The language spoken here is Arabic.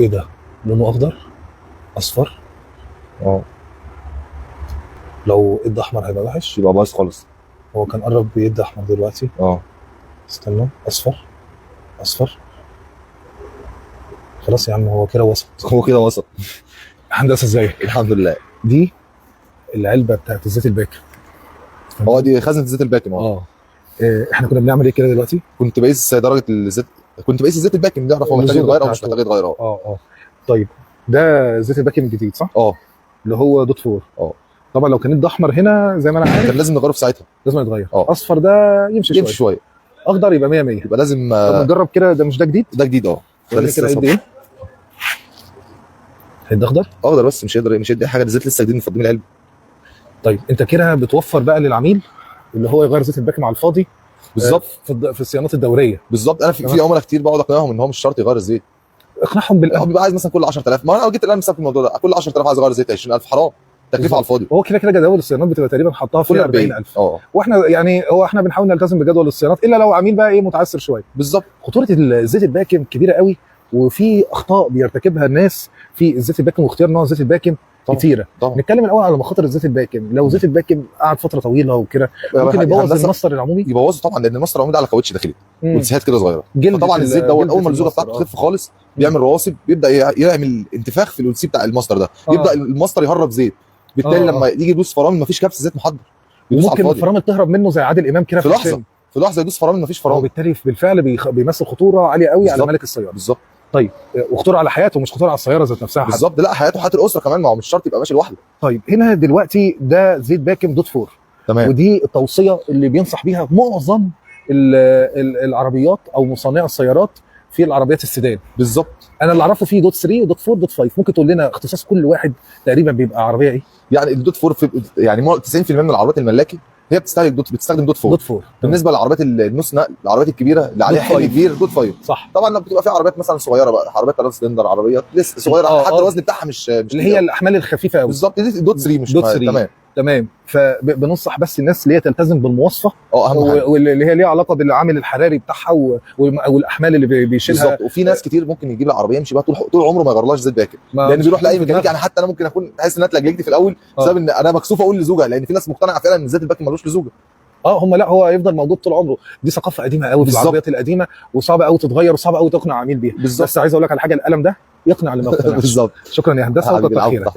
ايه ده؟ لونه اخضر، اصفر. اه لو ادى احمر هيبقى وحش. يبقى بايظ خالص. هو كان قرب بيدي احمر دلوقتي. اه استنى، اصفر، اصفر. خلاص يا عم، هو كده وصل. هو كده وصل. هندسه ازيك؟ الحمد لله. دي العلبه بتاعت الزيت الباكر. هو دي خزنه زيت الباكن. احنا كنا بنعمل ايه كده دلوقتي؟ كنت بقيس درجه الزيت، كنت بقيس الزيت الباكن، نعرف هو محتاج النزوله يتغير او مش بتاعته. محتاج يتغير. اه. طيب، ده زيت الباكر الجديد صح؟ اه اللي هو دوت فور. اه طبعا لو كان ادى احمر هنا زي ما انا عارف كان لازم نغيره في ساعتها. لازم يتغير. اه اصفر ده يمشي يمشي شويه. شويه. اخضر يبقى 100 100. يبقى لازم طب نجرب كده، ده مش ده جديد؟ ده جديد. ده وريني لسه كده صفر. قد ايه؟ هيدي اخضر. اخضر بس مش هيدي حاجه، الزيت لسه جديد مفضي من العلبه. طيب انت كده بتوفر بقى للعميل اللي هو يغير زيت الباكن على الفاضي. بالظبط. في الصيانات الدوريه. بالظبط. انا في عملاء كتير بقعد اقنعهم ان هو مش شرط يغير الزيت. اقنعهم هو بالامر. بيبقى عايز مثلا كل 10000. ما انا جيت الان بسبب الموضوع ده، كل 10000 عايز اغير زيت 20000، حرام تكلفه على الفاضي. هو كده كده جداول الصيانات بتبقى تقريبا حطها كل في 40. 40000. اه واحنا يعني احنا بنحاول نلتزم بجدول الصيانات الا لو عميل بقى ايه متعسر شويه. بالظبط. خطوره الزيت الباكن كبيره قوي، وفي اخطاء بيرتكبها الناس في الزيت الباكن واختيار نوع زيت الباكن طبعا. كتيره. طبعا. نتكلم الاول على مخاطر الزيت الباكن. لو زيت الباكن قعد فتره طويله وكده ممكن يبوظ المصدر العمومي. يبوظه طبعا، لان المصدر العمومي ده على كاوتش داخلي مم. وتسهات كده صغيره. جلدة فطبعا الزيت دوت اول ما اللزوجه المصدر. بتاعته تخف خالص بيعمل رواسب، بيبدا يعمل انتفاخ في الألسي بتاع المصدر ده. يبدا المصدر يهرب زيت، بالتالي لما يجي يدوس فرامل مفيش كبس زيت محضر، يدوس على ممكن الفاضي. الفرامل تهرب منه زي عادل امام كده في لحظه. في لحظه يدوس فرامل مفيش فرامل. وبالتالي بالفعل بيمثل خطوره عاليه قوي على مالك السياره. بالظبط. طيب، وخطوره على حياته مش خطوره على السياره ذات نفسها. بالظبط. لا حياته وحياه الاسره كمان، ما هو مش شرط يبقى ماشي لوحده. طيب هنا دلوقتي ده زيت باكن دوت فور. تمام. ودي التوصيه اللي بينصح بيها معظم العربيات او مصنعي السيارات في العربيات السيدان. بالظبط. انا اللي اعرفه فيه دوت 3 ودوت 4 دوت 5. ممكن تقول لنا اختصاص كل واحد تقريبا بيبقى عربيه ايه؟ يعني الدوت فور يعني 90% من العربيات الملاكي هي بتستخدم دوت فور. دوت 4. بالنسبه للعربيات النص نقل، العربيات الكبيره اللي عليها حمل كبير، دوت 5. صح. طبعا لما بتبقى في عربيات مثلا صغيره بقى، عربيات 3 سلندر، عربيات لسه صغيره حتى الوزن بتاعها مش اللي هي الاحمال الخفيفه قوي. بالظبط. دي دوت 3 مش دوت 3. تمام. فبننصح بس الناس اللي هي تلتزم بالمواصفه، اهم حاجه، واللي هي ليها علاقه بالعامل الحراري بتاعها والاحمال اللي بيشيلها. بالظبط. وفي ناس كتير ممكن يجيب العربيه يمشي بقى طول عمره ما يغيرلهاش زيت باكن، لان بيروح لاي ميكانيكي. يعني حتى انا ممكن اكون احس ان انا اتلجلجت في الاول بسبب ان انا مكسوف اقول لزوجها، لان في ناس مقتنعه فعلا ان الزيت الباكن ملوش لزوجه. لا هو هيفضل موجود طول عمره. دي ثقافه قديمه قوي في العربيات القديمه، وصعبه قوي تتغير، وصعبه قوي تقنع عميل بيها. بس عايز اقول لك على حاجه، القلم ده يقنع اللي ما يقتنعش. بالظبط. شكرا يا هندسه، وكتر خيرك.